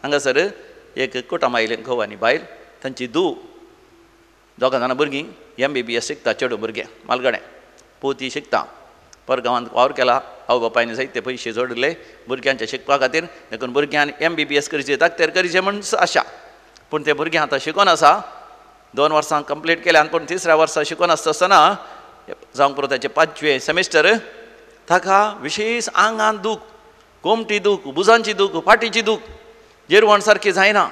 हांगासर एक कुटुंब आयलें घोव आनी बायल तांची दोगां जाणां भुरगीं MBBS शिकता चेडूं भुरगें मालगड्या पोती शिकता परगांवांत वावर केला आवय बापायनी जायते पयशे जोडले भुरग्यांच्या शिकपा खातीर देखून भुरग्यांनी MBBS करचें ताकतेर करचें म्हूण आशा पूण ते भुरगें आतां शिकोन आसा 2 वर्सां कंप्लीट केल्यान पूण 3ऱ्या वर्सा शिकोन आसतना जावंक पुरो ताचें 5वें सेमिस्टर ताका विशेश आंगान दूख कोमटी दूख भुजांची दूख फाटीची दूख जेरवण सारकी जायना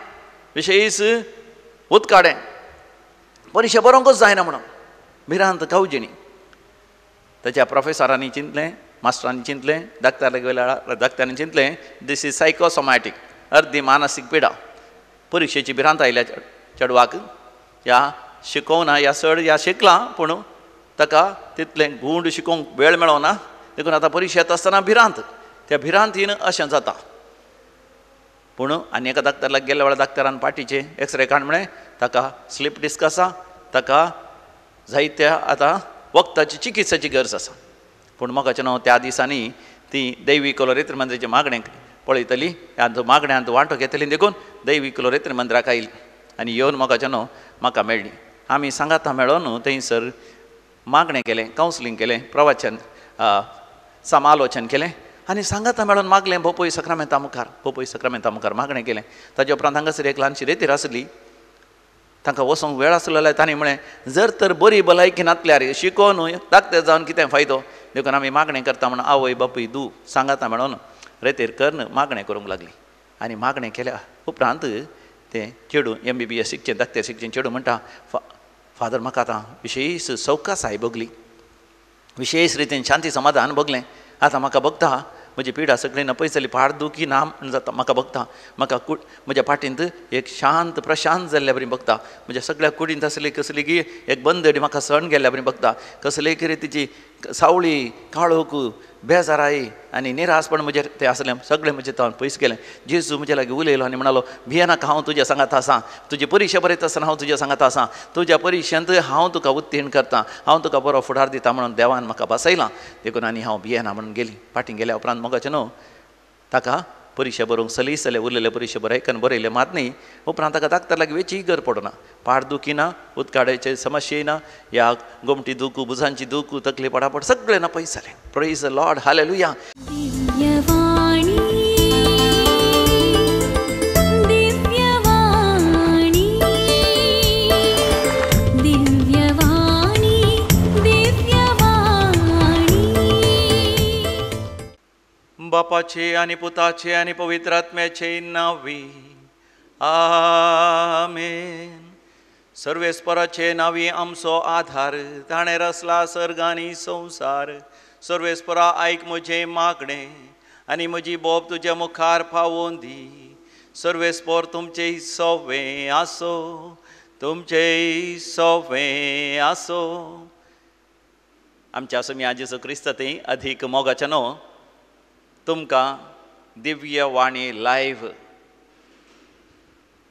विशेश उदकाडें परीक्षा बरोवंकच जायना म्हणून भिरांत कावजिणी ताच्या प्रोफेसरांनी चिंतलें मास्टरांनी चिंतलें धाकट्यांनी चिंतलें दीस इज सायकोसोमॅटीक अर्दी मानसीक पिडा परीक्षेची भिरांत आयल्या चेडवाक ह्या शिकोवना ह्या चड ह्या शिकला पूण ताका तितलें गूंड शिकोवंक वेळ मेळना देखून आतां परीक्षा येता आसतना भिरांत त्या भिरांतीन अशें जाता पूण आनी एका धाकट्याक गेल्या वेळार धाकट्यारान पाटीचे एक्सरे काड म्हळें ताका स्लीप डिस्क आसा ताका जायत्या आतां वखदाची चिकित्साची गरज आसा पूण मोगाचें न्हू त्या दिसांनी ती दैवी कलोरेत्र मंदिराचे मागणेक पळयतली ह्या मागण्यांत वांटो घेतली देखून दैवी कलोरेत्र मंदिराक आयली आनी येवन मोगाचें न्हू म्हाका मेळ्ळी आमी सांगाता मेळोन थंयसर मागणें केलें कावन्सिलींग केलें प्रवचन समालोचन केलें आनी सांगाता मेळोन मागलें भोपोई सक्रामेंता मुखार मागणें केलें ताजे उपरांत हांगासर एक ल्हानशी रेतीर आसली तांकां वचोंक वेळ आसलो जाल्यार तांणी म्हळें जर तर बरी भलायकी नासल्यार शिकोवन धाकटे जावन कितें फायदो देखून आमी मागणें करता म्हणून आवय बापूय सांगाता मेळोन रेतीर कर्ण मागणें करूंक लागली आनी मागणें केल्या उपरांत तें चेडूं MBBS शिकचें धाकटें शिकचें चेडूं म्हणटा फादर म्हाका आतां विशेश सवकासाय भोगली विशेश रितीन शांती समाधान भोगलें आतां म्हाका भोगता म्हजी पिडा सगळी पयस जाली पाड दुखी ना जाता म्हाका भोगता म्हाका म्हज्या पाटींत एक शांत प्रशांत जाल्ल्या बरी भोगता म्हज्या सगळ्या कुडींत आसली कसली की एक बंदडी म्हाका सण गेल्ल्या बरी भोगता कसलेय कितें तिची सावळी काळोख बेजाराई आनी निरासपण म्हजेर तें आसलें सगळें म्हजें तावन पयस गेलें जेजू म्हजे लागीं उलयलो आनी म्हणालो भियेनाका हांव तुज्या सांगात आसां तुजी परिक्षा बरयता आसतना हांव तुज्या सांगात आसां तुज्या परिक्षेंत हांव तुका उत्तीर्ण करतां हांव तुका बरो फुडार दिता म्हणून देवान म्हाका बसयलां देखून आनी हांव भियेना म्हणून गेली फाटीं गेल्या उपरांत मोगाचें न्हू ताका परिक्षा बरोवंक सलीस जालें उरलेले परिक्षा बरयकन बरयले मात न्ही उपरांत ताका धाकट्या लागीं वेची गरज पडना पाड दुखी ना उदकाड्याचे समस्ये ना ह्या गोमटी दूख भुजांची दूख तकली पडापड सगळें ना पयस जालें प्रेज द लॉर्ड हालेलुया बापाचे आनी पुताचे आनी पवित्र आत्म्याचे नावी आमेन सर्वेस्पराचे नावी आमचो आधार ताणें रचला सर्ग आनी संवसार सर्वेस्परा आयक म्हजें मागणें आनी म्हजी बोब तुज्या मुखार पावोवन दी सर्वेस्पर तुमचें सोवें आसो तुमचें सोवें आसो आमच्या सुम्या जेजू क्रिस्तांतय अधिक मोगाचें न्हू तुमकां दिव्य वाणी लायव्ह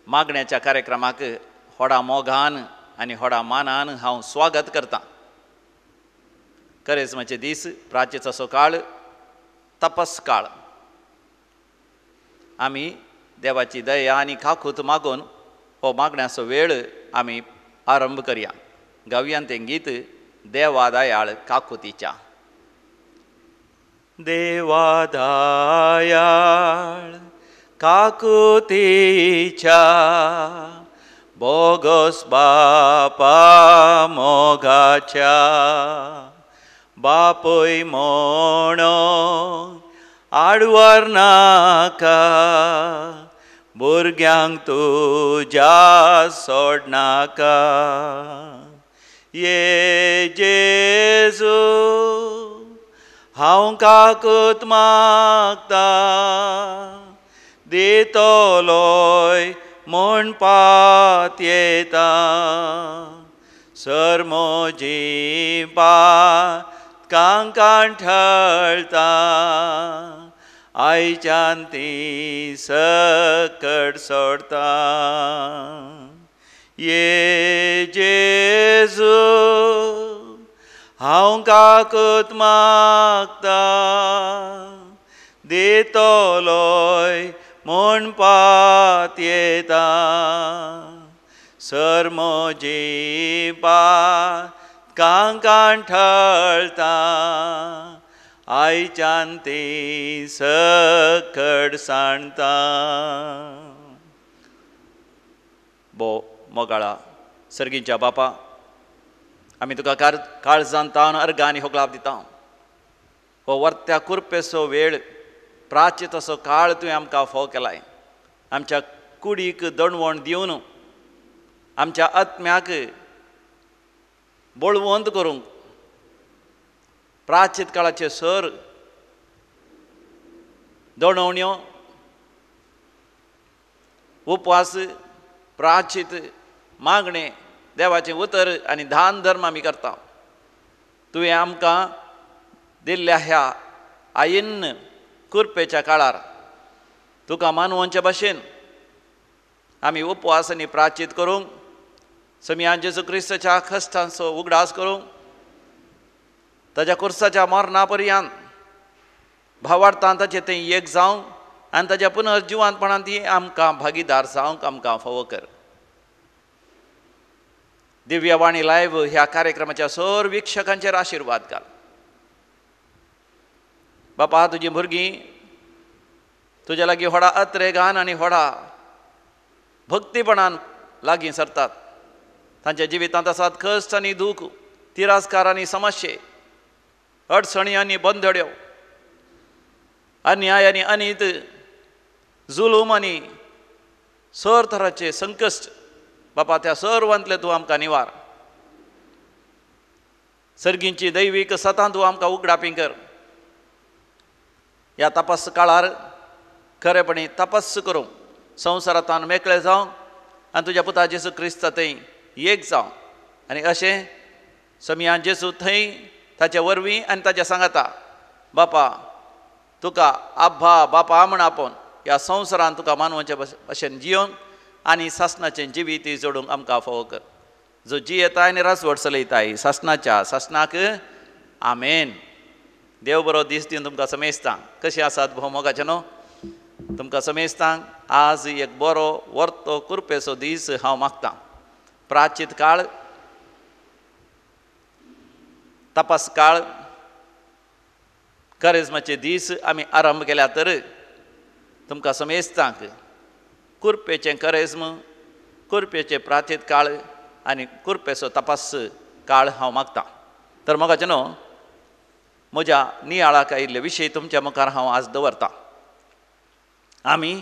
मागण्याच्या कार्यक्रमाक व्हडा मोगान आनी व्हडा मानान हांव स्वागत करतां करेजमाचे दीस प्राचेचो सकाळ तपस काळ आमी देवाची दया आनी खाखूत मागून हो मागण्याचो वेळ आमी आरंभ करया गावयान तें गीत देवा दयाळ काकुतीच्या देवा दयाळ काकुतीच्या बोगोस बापा मोगाच्या बापूय म्हणो आडवर नाका भुरग्यांक तुज्या सोडनाका ये जेजू हांव काकूत मागता दितलोय म्हणपात येता सर म्हजी बात कांकाण ठळता आयच्यान ती सकट सोडता ये जेजू हांव काकूत मागता दितलोय म्हणपात येता सर्मोजी पात कांकां ठळता आयच्यान ती सकड सांडता. मोगाळा सर्गींच्या बापा, आमी तुका काळजान तावन अर्घ आनी होगलाप दिता. हो वर्त्या कुरपेचो वेळ, प्राचीतसो काळ तुवें आमकां फोव केलाय. आमच्या कुडीक दणवण दिवन आमच्या आत्म्याक बळवंत करूंक प्राचीत काळाचे सर दणवण्यो, उपवास, प्राचीत, मागणे, देवाचें उतर आनी दान धर्म आमी करता. तुवें आमकां दिल्ल्या ह्या आयिन्न कुरपेच्या काळार तुका मानवांचे भाशेन आमी उपवास आनी प्राचीत करूंक, समियान जेजू क्रिस्ताच्या कश्टांचो उगडास करूंक, ताच्या कुर्साच्या मरणा पर्यंत भावार्थान ताचें तें एक जावंक आनी ताच्या पुनर्जिवांतपणान ती आमकां भागीदार जावंक आमकां फावो कर. दिव्यवाणी लायव्ह ह्या कार्यक्रमाच्या सर विक्षकांचेर आशिर्वाद घाल. बापा, तुजीं भुरगीं तुज्या लागीं व्हडा अत्रेगान आनी व्हडा भक्तीपणान लागीं सरतात. तांच्या जिवितांत आसात कश्ट आनी दूख, तिरस्कार आनी समस्ये, अडचणी आनी बंदड्यो, अन्याय आनी अनित, जुलूम आनी सर तरांचे संकश्ट. बापा, त्या सर्वांतले तूं आमकां निवार. सर्गींची दैवीक सतां तूं आमकां उगडापी कर. ह्या तपास काळार खरेपणी तपस्स करूंक संवसारांतल्यान मेकळे जावं आनी तुज्या पुता जेजू क्रिस्त थंय एक जावं. आनी अशें समियान जेजू थंय ताच्या वरवीं आनी ताच्या सांगाता बापा तुका आब्बा बापा म्हण आपोवन ह्या संवसारांत तुका मानवाच्या भशेन जियोन आनी सासणाचें जिवीत जोडूंक आमकां फावो कर. जो जियेताय आनी रासवट चलयताय सासणाच्या सासणाक आमेन. देव बरो दीस दिवन तुमकां समेजता. कशें आसात भोवमोगाचे न्हू? तुमकां समेजतांक आज एक बरो वर्तो कुरपेचो दीस हांव मागतां. प्राचीत काळ, तपास काळ, करेजमाचे दीस आमी आरंभ केल्या तर तुमकां समेजतांक कुरपेचें करेजम, कुरपेचें प्राचीत काळ आनी कुरपेचो तपास काळ हांव मागतां. तर मोगाचे न्हू, म्हज्या नियाळाक आयिल्ले विशय तुमच्या मुखार हांव आज दवरतां. आमी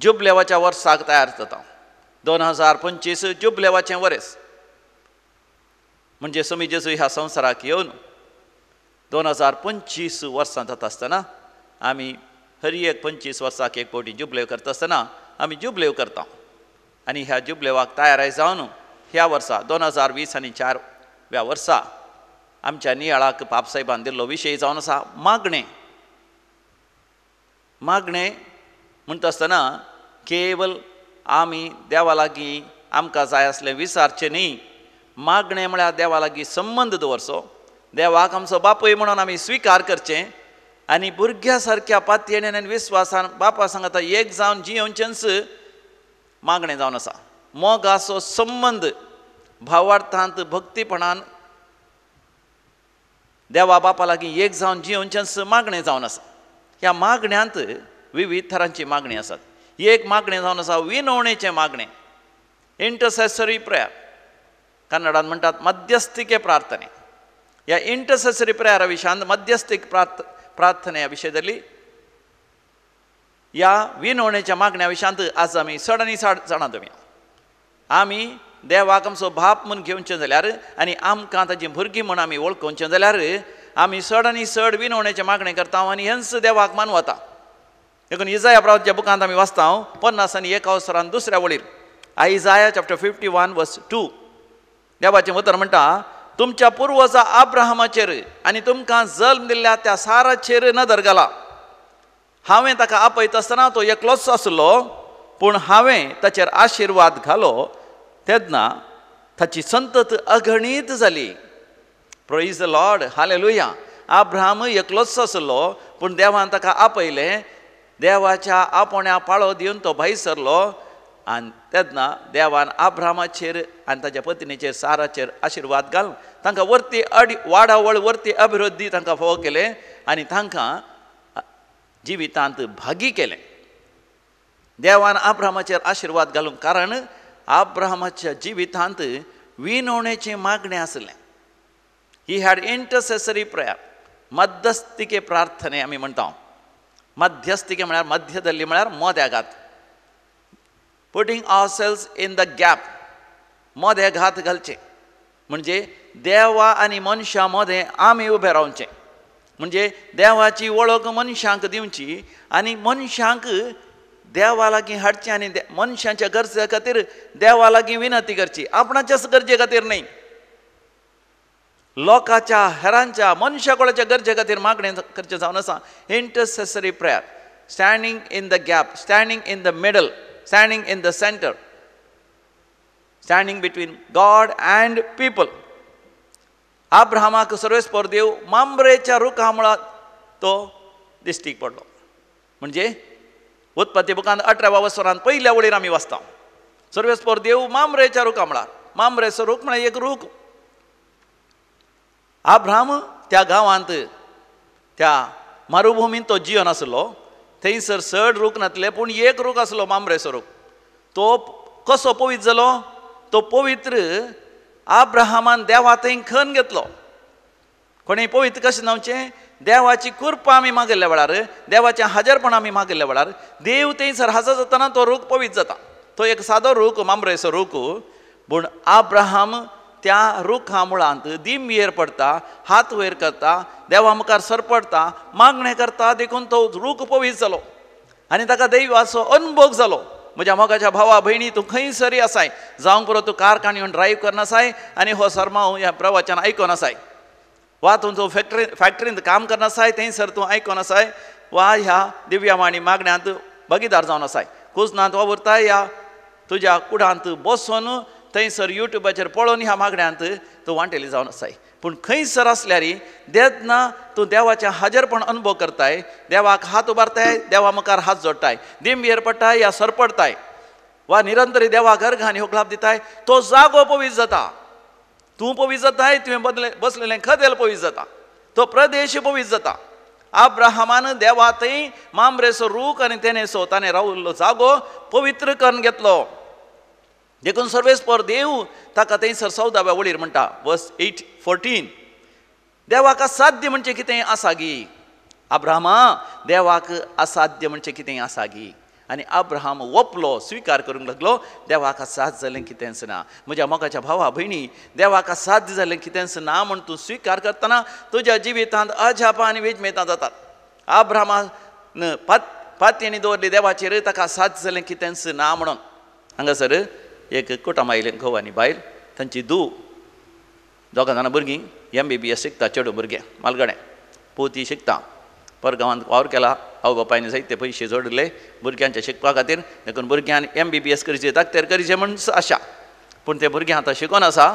जुबलेवाच्या वर्साक तयार जाता. 2025 जुबलेवाचें वर्स म्हणजे समी जेजू ह्या संवसाराक येवन 2025 वर्सां जाता आसतना आमी हर एक 25 वर्साक एक फावटी जुबलेव करता आसतना आमी जुबलेव करता. आनी ह्या जुबलेवाक तयाराय जावन ह्या वर्सा 2020 आनी 4व्या वर्सा आमच्या नियाळाक पापसाहेबान दिल्लो विशय जावन आसा मागणें. मागणें म्हणटा आसतना केवल आमी देवा लागीं आमकां जाय आसलें विचारचें न्ही. मागणें म्हळ्यार देवा लागीं संबंद दवरचो, देवाक आमचो बापूय म्हणून आमी स्विकार करचें आनी भुरग्या सारक्या पातयेन आनी विस्वासान बापा सांगता एक जावन जियोवचेंच मागणें जावन आसा. मोगाचो संबंद भावार्थांत भक्तीपणान देवा बापा लागीं एक जावन जियोवचेंच मागणें जावन आसा. ह्या मागण्यांत विविध तरांची मागणी आसात. एक मागणें जावन आसा विनवणेचें मागणें, इंटरसेसरी प्रेयर. कन्नडांत म्हणटात मध्यस्थीके प्रार्थने. ह्या इंटरसेसरी प्रेयरा विशयान मध्यस्थीक प्रार्थने विशय धरली. ह्या विनवणेच्या मागण्या विशयांत आज आमी चड आनी चड जाणां दोवया. आमी देवाक आमचो बाप म्हूण घेवचें जाल्यार आनी आमकां ताची भुरगीं म्हूण आमी वळखुचें जाल्यार आमी चड आनी चड विनवणेचें मागणें करता आनी हेंच देवाक मानवता. देखून इजाया प्रवाच्या बुकांत आमी वाचता 50 आनी 1 दुसऱ्या वळीर आयजाया चॅप्टर 51 वर्स 2 देवाचें उतर म्हणटा तुमच्या पुर्वजा अब्राहमाचेर आनी तुमकां जल्म दिल्ल्या त्या साराचेर नदर घाला. हांवें ताका आपयता आसतना तो एकलोच आसलो पूण हांवें ताचेर आशिर्वाद घालो तेन्ना ताची संतत अगणीत जाली. Praise the lord, hallelujah. Abraham एकलोच आसलो पूण देवान ताका आपयलें. देवाच्या आपोण्या पाळो दिवन तो भायर सरलो आनी तेन्ना देवान आब्रामाचेर आनी ताच्या पत्नीचेर साराचेर आशिर्वाद घालून तांकां वर्ती वाडावळ वर्ती अभिवृद्धी तांकां फोव केले आनी तांकां जिवितांत भागी केलें. देवान आब्रामाचेर आशिर्वाद घालूंक कारण आब्रामाच्या जिवितांत विनवणेचें मागणें आसलें. ही हॅड इंटरसेसरी प्रेयर, मध्यस्तिके प्रार्थने आमी म्हणटा. मध्यस्तिके म्हळ्यार मध्य धरली म्हळ्यार मोद्या घात, पुटींग आवरसेल्स इन द गॅप, मोदें घात घालचें म्हणजे देवा आनी मनशा मदें आमी उबें रावचें. म्हणजे देवाची वळख मनशांक दिवची आनी मनशांक देवा लागीं हाडचें आनी मनशांच्या गरजे खातीर देवा लागीं विनंती करची, आपणाच्याच गरजे खातीर न्ही, लोकांच्या हेरांच्या मनशा कोणाच्या गरजे खातीर मागणें करचें जावन आसा. Intercessory prayer, standing in the gap, standing in the middle, standing in the centre, standing between God and people. आब्रामाक सर्वेस्पर देव मांबरेच्या रुखा मुळात तो दिश्टीक पडलो. म्हणजे उत्पत्ती बुकांत 18व्या वसरांत पयल्या वळीर आमी वाचता, सर्वेस्पर देव मांबरेच्या रुखा मुळार. मांबरेचो रूख म्हळ्यार एक रूख. आब्राम त्या गांवांत त्या मरुभुमींत तो जियोन आसलो, थंयसर चड रूख नासले पूण एक रूख आसलो मांबरेचो रूख. तो कसो पवित्र जालो? तो पवित्र आब्राहामान देवा थंय खण घेतलो. कोणें पवित्र कशें जावचें? देवाची कृपा आमी मागिल्ल्या वेळार, देवाचें हाजीरपण आमी मागिल्ल्या वेळार देव थंयसर हाजर जातना तो रूख पवित्र जाता. तो एक सादो रूख, मांबरेचो रूख, पूण आब्राहाम त्या रुखा मुळांत दिंबयेर पडटा, हात वयर करता, देवा मुखार सरपडटा, मागणें करता, देखून तो रूख पवित्र जालो आनी ताका दैवाचो अनुभव जालो. म्हज्या मोगाच्या भावा भयणी, तूं खंयसरी आसाय, जावंक पुरो तूं कार काडून ड्रायव्ह करनासाय आनी हो सरमाव ह्या प्रवचन आयकोन आसाय, वा तूं फॅक्टरींत काम करनासाय थंयसर तूं आयकोन आसाय, वा ह्या दिव्यवाणी मागण्यांत भागीदार जावन आसाय, कुजनांत वावुरताय या तुज्या कुडांत बसून थंयसर युट्यूबाचेर पळोवन ह्या मागण्यांत तूं वांटेली जावन आसाय. पूण खंयसर आसल्यार तेन्ना तूं देवाचें हाजीरपण अनुभव करताय, देवाक हात उबारताय, देवा मुखार हात जोडटाय, दिंबयेर पडटाय या सरपडताय, वा निरंतरी देवा घरघांनी होकलाप दिताय, तो जागो पवित्र जाता. तूं पवित्र जाताय, तुवें बसलेलें खदेल पवित्र जाता, तो प्रदेश पवित्र जाता. आब्राहामान देवा थंय मांबरेचो रूख आनी ताणें रावल्लो जागो पवित्र करून घेतलो. देखून सर्वेस्पर देव ताका थंयसर 14व्या वळीर म्हणटा, वर्स 8:14, देवाक असाध्य म्हणजे कितें आसा गी? अब्राहमा, देवाक असाध्य म्हणजे कितें आसा गी? आनी अब्राहम ओपलो, स्विकार करूंक लागलो, देवाक असाध्य जालें कितेंच ना. म्हज्या मोगाच्या भावा भयणी, देवाक असाध्य जालें कितेंच ना म्हूण तूं स्विकार करतना तुज्या जिवितांत अजापां आनी वेजमेतां जातात. अब्राहमान पातयेनी दवरली देवाचेर, ताका असाध्य जालें कितेंच ना म्हणून. हांगासर एक कुटुंब आयलें, घोव आनी बायल, तांची दोगां जाणां भुरगीं MBBS शिकता, चेडूं भुरगें मालगडे, पोती शिकता, परगांवांत वावर केला, आवय बापायनी जायते पयशे जोडले भुरग्यांच्या शिकपा खातीर. देखून भुरग्यांनी MBBS करचें, दाकतेर करचें म्हूण आशा. पूण ते भुरगें आतां शिकोन आसा,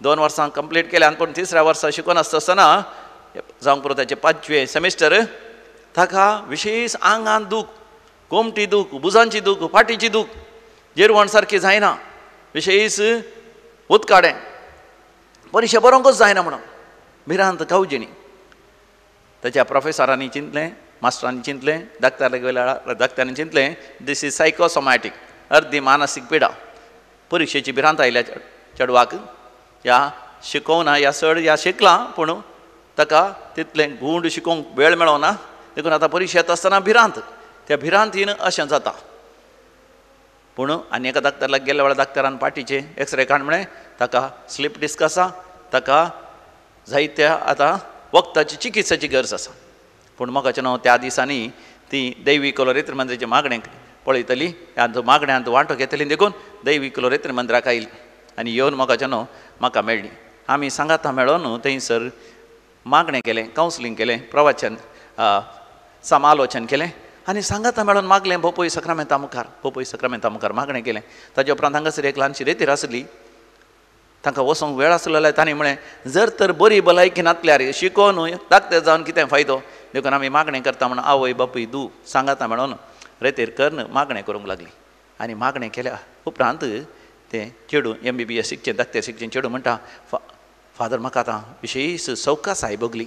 2 वर्सां कंप्लीट केल्यान, पूण 3ऱ्या वर्सा शिकोन आसतना जावंक पुरो ताचें 5वें सेमिस्टर, ताका विशेश आंगांत दूख, कोमटी दूख, भुजांची दूख, फाटीची दूख, जेरवण सारकी जायना, विशेश उदकाडें, परीक्षा बरोवंकूच जायना म्हणून भिरांत कावजिणी. ताच्या प्रोफेसरांनी चिंतलें, मास्टरांनी चिंतलें, दाक्तराक गेल्या दाक्तरांनी चिंतलें, दीस इज सायकोसोमॅटीक, अर्दी मानसीक पिडा. परीक्षेची भिरांत आयल्या चेडवाक, ह्या शिकोवना, ह्या चड ह्या शिकला पूण ताका तितलें गूंड शिकोवंक वेळ मेळना. देखून आतां परीक्षा येता आसतना भिरांत, त्या भिरांतीन अशें जाता. पूण आनी एका दाक्तराक गेल्या वेळार दाक्तरान पाटीचे एक्सरे काड म्हळें, ताका स्लीप डिस्क आसा, ताका जायत्या आतां वखदाची चिकित्साची गरज आसा. पूण मोगाचें न्हू, त्या दिसांनी ती दैवी कलोरेत्र मंदिराचे मागणेक पळयतली, ह्या मागण्यांत वांटो घेतली. देखून दैवी कलोरेत्र मंदिराक आयली आनी येवन मोगाचें न्हू म्हाका मेळ्ळी. आमी सांगाता मेळोन थंयसर मागणें केलें, कावन्सिलींग केलें, प्रवचन समालोचन केलें आनी सांगाता मेळोन मागलें भोपोई सक्रामेंता मुखार मागणें केलें. ताजे उपरांत हांगासर एक ल्हानशी रेतीर आसली, तांकां वचोंक वेळ आसलो जाल्यार तांणी म्हळें, जर तर बरी भलायकी नासल्यार शिकोवन दाक्तर जावन कितें फायदो? देखून आमी मागणें करता म्हणून आवय बापूय दू सांगाता म्हणून रेतेर कर्ण मागणें करूंक लागली. आनी मागणें केल्या उपरांत तें चेडूं MBBS शिकचें धाकटें शिकचें चेडूं म्हणटा फादर म्हाका आतां विशेश सवकासाय भोगली,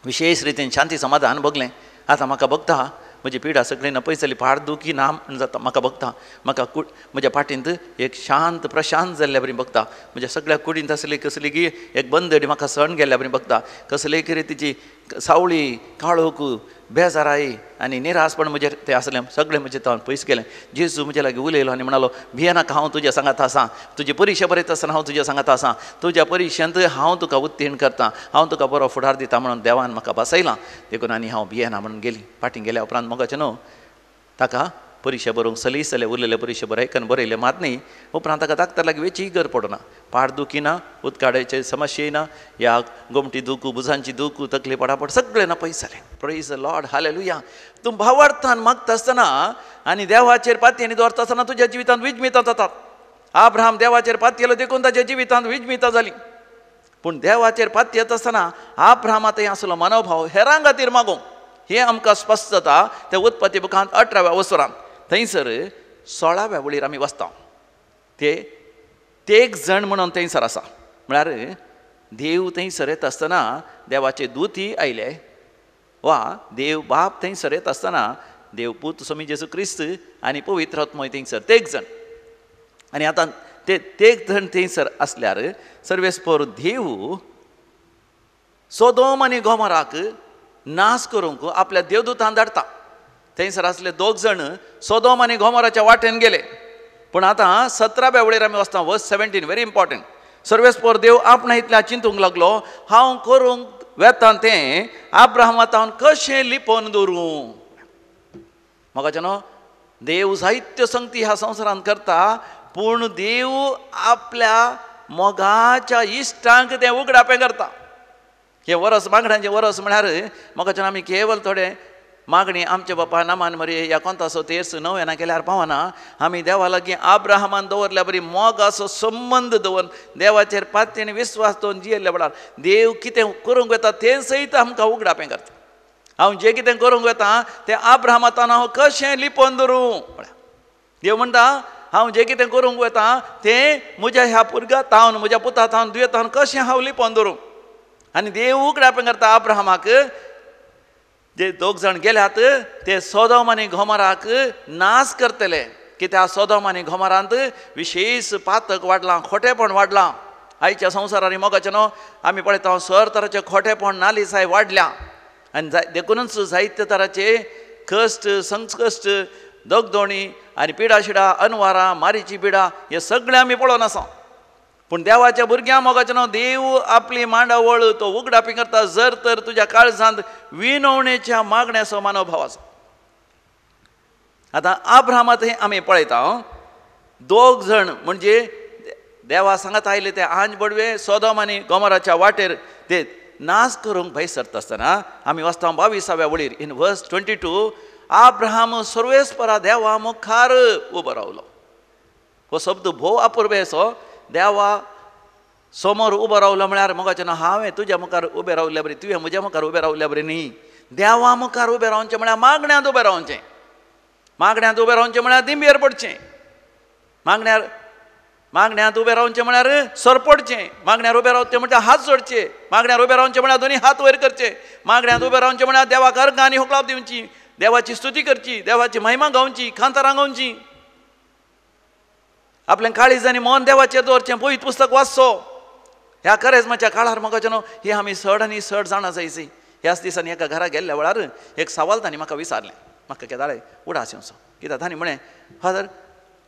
विशेश रितीन शांती समाधान भोगलें. आतां म्हाका भोगता म्हजी पिडा सगळी पयस जाली, पाड दुखी ना जाता म्हाका भोगता. म्हाका म्हज्या पाटींत एक शांत प्रशांत जाल्ल्या बरी भोगता. म्हज्या सगळ्या कुडींत आसली कसली की एक बंदडी म्हाका सण गेल्ल्या बरी भोगता. कसलेय कितें तिची सावळी काळोख बेजाराई आनी निरासपण म्हजेर तें आसलें सगळें म्हजें तावन पयस गेलें. जेजू म्हजे लागीं उलयलो आनी म्हणालो भियेनाका, हांव तुज्या सांगात आसां. तुजी परिक्षा बरयता आसतना हांव तुज्या सांगात आसां. तुज्या परिक्षेंत हांव तुका उत्तीर्ण करतां, हांव तुका बरो फुडार दिता म्हणून देवान म्हाका बसयलां. देखून आनी हांव भियेना म्हणून गेली. पाटीं गेल्या उपरांत मोगाचें न्हू ताका परिक्षा बरोवंक सलीस जालें. उरलेले परिक्षा बरयकन बरयले मात न्ही. उपरांत ताका दाक्तर लागीं वेची गरज पडना. पाड दुखी ना, उदकाड्याचे समस्या ना, ह्या गोमटी दुखू भुजांची दुखू तकली पडापड सगळें ना पयस जालें. Praise the lord, hallelujah. तूं भावार्थान मागता आसतना आनी देवाचेर पातयेनी दवरता आसतना तुज्या जिवितांत विजमितां जातात. आब्राहाम देवाचेर पातयेलो देखून ताच्या जिवितांत विजमितां जाली. पूण देवाचेर पातयेत आसतना आब्राहामांत हें आसलो मनोभाव हेरां खातीर मागोवंक. हें आमकां स्पश्ट जाता त्या उत्पत्ती बुकांत 18व्या वसरांत. थंयसर 16व्या वळीर आमी वाचता ते एक जण म्हणून थंयसर आसा. म्हळ्यार देव थंयसर येता आसतना देवाचे दूतय आयले, वा देव बाप थंयसर येता आसतना देव पूत स्वामी जेजू क्रिस्त आनी पवित्र आत्मोय थंयसर ते एक जण. आनी आतां ते एक जण थंयसर आसल्यार सर्वेस्पर देव सोदोम आनी गोमोराक नाश करूंक आपल्या देवदूतांक धाडटा. थंयसर आसले 2 जण सोदोम आनी गोमोराच्या वाटेन गेले. पूण आतां 17व्या वळेर आमी वचता वर्स 17 व्हेरी इम्पॉर्टंट. सर्वेस्पर देव आपणा इतल्या चिंतूंक लागलो हांव करूंक वेता तें आब्राहामांत हांव कशें लिपोवन दवरूं. म्हाका न्हू देव जायत्यो संगती ह्या संवसारांत करता, पूण देव आपल्या मोगाच्या इश्टांक तें उगडापें करता. हे वरस मागण्यांचें वरस म्हळ्यार म्हाका आमी केवल थोडे मागणी आमच्या बापा नामान मरे ह्या कोंतासो तेर्स नव्याना केल्यार पावना. आमी देवा लागीं आब्राहामान दवरल्या बरी मोगाचो संबंद दवरून देवाचेर पातयेन विस्वास दवरून जियेल्ल्या वेळार देव कितें करूंक येता तें सयत आमकां उगडापें करता. हांव जें कितें करूंक येता तें आब्राहामांतान हांव कशें लिपोवन धरूं. देव म्हणटा हांव जें कितें करूंक येता तें म्हज्या ह्या भुरग्याक हांव म्हज्या पुताक हांव दुयेंत कशें हांव लिपोवन धरूं. आनी देव उगडापें करता आब्राहामाक. जे 2 जण गेल्यात ते सोदोम आनी गोमोराक नाश करतले. कित्याक सोदोम आनी गोमोरांत विशेश पातक वाडलां, खोटेपण वाडलां. आयच्या संवसारांनी मोगाचें न्हू आमी पळयता सर तराचें खोटेपण नालिसाय वाडल्या. आनी देखूनच जायते तराचे कश्ट संकश्ट दगदोणी आनी पिडाशिडा अनवारां मारीची पिडा हे सगळें आमी पळोवन आसा. पूण देवाच्या भुरग्यां मोगाचें न्हू देव आपली मांडावळ तो उगडापी करता जर तर तुज्या काळजांत विनवणेच्या मागण्याचो मनोभाव आसा. आतां आब्राहामांत हें आमी पळयता 2 जण म्हणजे देवा सांगात आयले ते आंज बडवे सोदोम आनी गोमोराच्या वाटेर ते नाश करूंक भायर सरता आसतना आमी वाचता 22व्या वळीर इन वर्स 22 आब्राहाम सर्वेस्परा देवा मुखार उबो रावलो. हो शब्द भोव अपुर्बे असो. देवा समोर उबो रावलो म्हळ्यार मोगाचें न्हू हांवें तुज्या मुखार उबें रावल्या बरी, तुवें म्हज्या मुखार उबें रावल्या बरी न्ही. देवा मुखार उबें रावचें म्हळ्यार मागण्यांत उबें रावचें. मागण्यांत उबें रावचें म्हळ्यार दिंबेर पडचें. मागण्यांत उबें रावचें म्हळ्यार सरपडचें. मागण्यार उबें रावचें म्हळ्यार हात जोडचे. मागण्यार उबें रावचें म्हळ्यार दोनी हात वयर करचे. मागण्यांत उबें रावचें म्हळ्यार देवाक अर्घ आनी होकलाप दिवची, देवाची स्तुती करची, देवाची महिमा गावची, कांतारां गावची, आपल्या काळीजांनी मन देवाचेर दवरचें, पवित्र पुस्तक वाचचो. ह्या करेजमाच्या काळार मोगाचें न्हू ही आमी चड आनी चड जाणा जायची. ह्याच दिसांनी एका घरा गेल्ल्या वेळार एक सवाल तांणी म्हाका विचारलें. म्हाका केदाळे उडास येवचो. कित्याक तांणी म्हळें फादर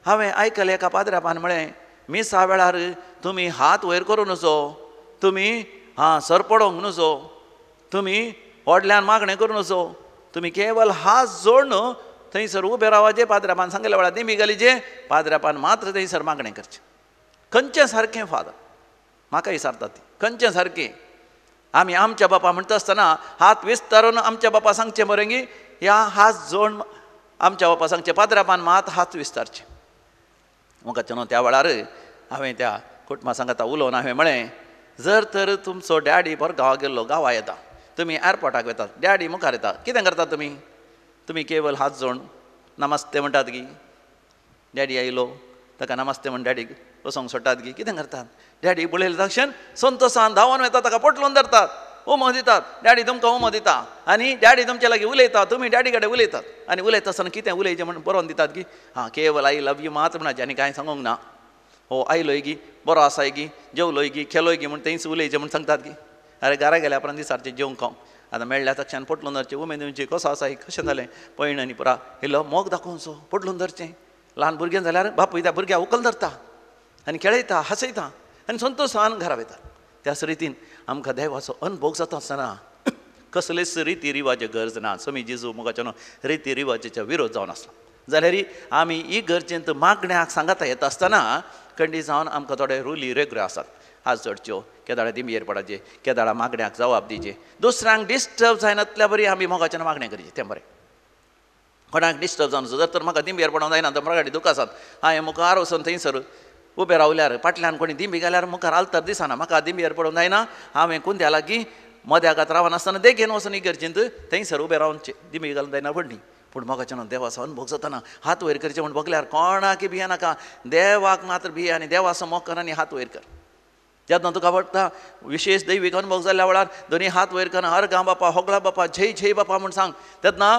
हांवें आयकलें एका पाद्र्यापान म्हळें मिसा वेळार तुमी हात वयर करूं नजो, तुमी सरपडोंक नजो, तुमी व्हडल्यान मागणें करूं नजो, तुमी केवल हात जोडून थंयसर उबें रावाचें. पाद्र्यापान सांगलेल्या वेळार दिमी घालीचे. पाद्र्यापान मात्र थंयसर मागणें करचें. खंयचें सारकें फादर म्हाका विचारता ती खंयचें सारकें. आमी आमच्या बापा म्हणटा आसतना हात विस्तारून आमच्या बापा सांगचें बरें गी या हात जोडून आमच्या बापा सांगचें. पाद्र्यापान मात हात विस्तारचे. म्हाका न्हू त्या वेळार हांवें त्या कुटुंबा सांगता उलोवन हांवें म्हळें जर तर तुमचो डॅडी बरो गांवा गेल्लो गांवा येता तुमी एअरपोर्टाक वतात, डॅडी मुखार येता, कितें करतात तुमी केवळ हात जोडून नमस्ते म्हणटात गी, डॅडी आयलो ताका नमस्ते म्हण डॅडीक बसोंक सोडटात गी, कितें करतात? डॅडी बुलयले तक्षण संतोशान धांवून वतात, ताका पटलून धरतात, उमो दितात, डॅडी तुमकां उमो दिता आनी डॅडी तुमचे लागीं उलयता, तुमी डॅडी कडेन उलयतात आनी उलयता आसतना कितें उलयचें म्हण बरोवन दितात की हां केवळ आई लव यू मात म्हणचे आनी कांय सांगूंक ना. हो आयलोय गी, बरो आसाय गी, जेवलोय गी, खेलोय गी म्हण थंयच उलयचें म्हण सांगतात की. अरे घरा गेल्या उपरांत दिसारचें जेवंक खावंक आतां मेळ्ळ्या तक्षण पटलून धरचें, उमेदीचें कसो आसाय, कशें जालें, पयण आनी पुरा इल्लो मोग दाखोवचो, पटलून धरचें. ल्हान भुरगें जाल्यार बापूय त्या भुरग्याक उखल धरता आनी खेळयता, हसयता आनी संतोशान घरा वयता. त्याच रितीन आमकां देवाचो अनुभव जाता आसतना कसलेच रिती रिवाज गरज ना. समी जेजू मोगाच्यान रिती रिवाजाच्या विरोध जावन आसलो जाल्यार आमी ही गरजेंत मागण्याक सांगाता येता आसतना खंडी जावन आमकां थोडे रुली रेगऱ्यो आसात. हात जोडच्यो, केदाळा दिंबयेर पडचे, केदाळा मागण्याक जबाब दिवचे, दुसऱ्यांक डिस्टर्ब जायनातल्या बरी आमी मोगाच्यान मागणें करचें, तें बरें. कोणाक डिस्टर्ब जावन जर तर म्हाका दिंबयेर पडोवंक जायना, तर म्हाका दुख आसात, हांवें मुखार वचून थंयसर उबे रावल्यार फाटल्यान कोणी दिंबी गेल्यार मुखार आलतर दिसना, म्हाका दिंबयेर पडोवंक जायना, हांवें कुंद्या लागीं मद्यागात रावनासतना देगेन वचून इगर्जेंत थंयसर उबे रावन दिंबी घालूंक जायना पडली. पूण मोगाच्यान देवाचो अनुभव जाताना हात वयर करचें म्हण बगल्यार कोणाक भिये नाका, देवाक मात्र भिये आनी देवाचो मोग कर आनी हात वयर कर. जेन्ना तुका आवडटा विशेष दैवीक अनुभव जाल्ल्या वेळार दोनी हात वयर कर, हर गा बापा, होगला बापा, जय जय बापा म्हण सांग. तेन्ना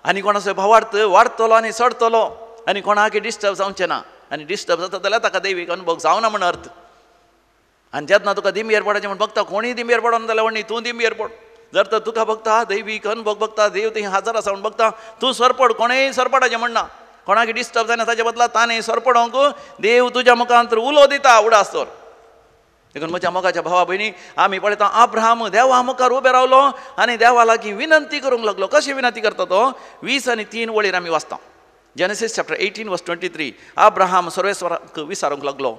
आनी कोणाचो भावार्थ वाडटलो आनी चडटलो आनी कोणाक डिस्टर्ब जावचें ना. आनी डिस्टर्ब जाता जाल्यार ताका दैवीक अनुभव जावना म्हण अर्थ. आनी जेन्ना तुका दिंबयेर पडचें म्हण बगता, कोणीय दिंबयेर पडोन जाल्यार व्हडली तूं दिंबयेर पड. जर तर तुका बगता दैवीक अनुभव बगता, देव थंय हाजर आसा म्हण बगता, तूं सरपड, कोणेय सरपडाचें म्हणना, कोणाक डिस्टर्ब जायना, ताच्या बदला ताणें सरपडोंक देव तुज्या मुखांतर उलो दिता उडास तर. देखून म्हज्या मोगाच्या भावा भयणी, आमी पळयता अब्राहम देवा मुखार उबे रावलो आनी देवा लागीं विनंती करूंक लागलो. कशी विनंती करता तो? 20 आनी 3 वळीर आमी वाचता. जेनेसीस चॅप्टर 18 वर्स 23. अब्राहम सर्वेस्वराक विचारूंक लागलो,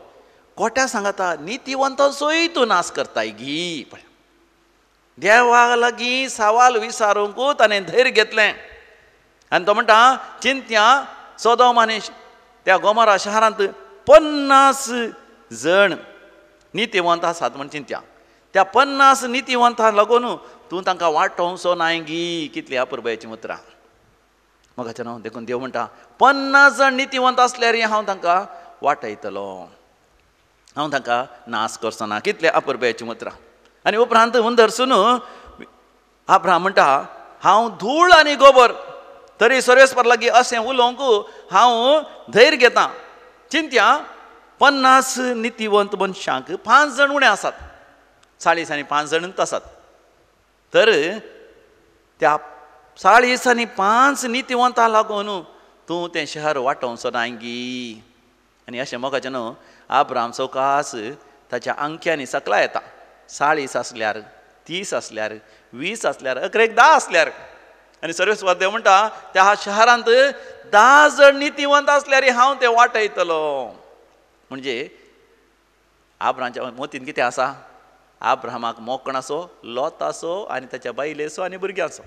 कोट्या सांगता नितीवंतांचोय तूं नाश करताय गी. पळय, देवा लागीं सवाल विचारूंक ताणें धैर्य घेतलें आनी तो म्हणटा, चिंत्या सोदोम आनी त्या गोमोरा शारांत 50 जण नितीवंत आसात म्हण चिंत्या. त्या 50 नितीवंतांक लागून तूं तांकां वाटोवचो नाय गी. कितली अपुरबायेचीं उतरां. मोगाच्यान देखून देव म्हणटा, 50 जण नितीवंत आसल्यार हांव तांकां वाटयतलो, हांव तांकां नाश करचो ना. कितले अपुरबायेचीं उतरां. आनी उपरांत धरसून अब्राहम म्हणटा, हांव धूळ आनी गोबर तरी सर्वेस्पर लागीं अशें उलोवंक हांव धैर्य घेतां. चिंत्या 50 नितीवंत मनशांक 5 जण उणे आसात, 40 आनी 5 जणूच आसात. तर त्या 40 आनी 5 नितीवंतांक लागून तूं तें शहर वाटोवचो नाय गी. आनी अशें मोगाच्यान अब्राहम चौकास ताच्या अंक्यांनी सकला येता. 40 आसल्यार, 30 आसल्यार, 20 आसल्यार, अकरेक 10 आसल्यार. आनी सर्वेस्वर देव म्हणटा, त्या शहरांत 10 जण नितीवंत आसल्यार हांव तें वाटयतलो. म्हणजे अब्राहामाच्या मोतीन कितें आसा? अब्राहमाक मोकण आसो, लोत आसो आनी ताच्या बायलेचो आनी भुरग्यांचो.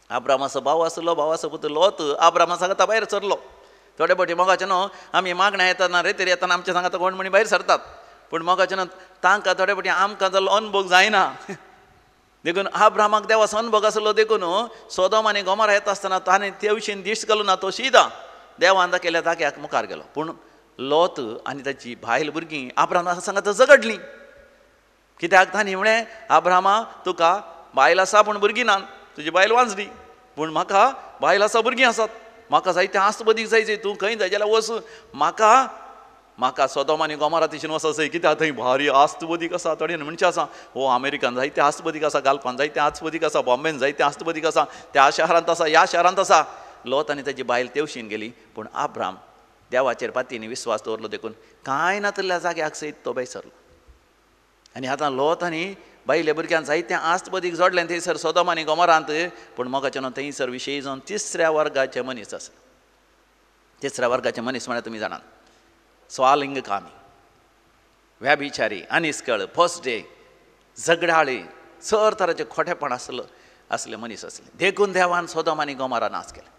अब्राहमाचो भाव आसलो, भावाचो पुत लोत अब्राहमा सांगता भायर सरलो. थोडे फावटी मोगाच्यान आमी मागण्या येतना रेतेर येतना आमच्या सांगता कोण म्हणी भायर सरतात. पूण मोगाच्यान तांकां थोडे फावटी आमकां जाल्लो अनुभव जायना. देखून अब्राहमाक देवाचो अनुभव आसलो. देखून सोदोम आनी गोमोरा येता आसतना ताणें तेवशेन दिश्ट घालूं ना, तो सीदा देवान दाखयल्या जाग्याक मुखार गेलो. पूण लोत आनी ताची बायल भुरगीं अब्राहमा सांगता झगडलीं. कित्याक तांणी म्हळें, अब्राहमा तुका बायल आसा पूण भुरगीं ना, तुजी बायल वांजली, पूण म्हाका बायल आसा भुरगीं आसात, म्हाका जायतें आस्तबदीक जाय, तूं खंय जाय जाल्यार वच, म्हाका सोदोम आनी गोमोरा तशें वचत जाय, कित्याक थंय भारी आस्तबदीक आसा. थोडे म्हणचे आसा, हो अमेरिकान जायते आस्तबदीक आसा, गालपान जायते आस्तबदीक आसा, बॉम्बेन जायते आस्तबदीक आसा, त्या शहरांत आसा, ह्या शहरांत आसा. लोत आनी ताची बायल तेवशीन गेली. पूण अब्राहम देवाचेर पातींनी विश्वास दवरलो. देखून कांय नातल्या जाग्याक सयत तो बेसरलो. आनी आतां लोत आनी बायले भुरग्यांक जायतें आस्तबदीक जोडलें थंयसर सोदोम आनी गोमोरांत. पूण मोगाच्यान थंयसर विशयी जावन 3ऱ्या वर्गाचे मनीस आसा. 3ऱ्या वर्गाचे मनीस म्हळ्यार तुमी जाणात, स्वालिंग कामी, व्याभिचारी, अनिस्कळ, फर्स्ट डे, झगडाळे, सर तरांचे खोटेपण असले मनीस आसले. देखून देवान सोदोम आनी गोमोरा नाश केले.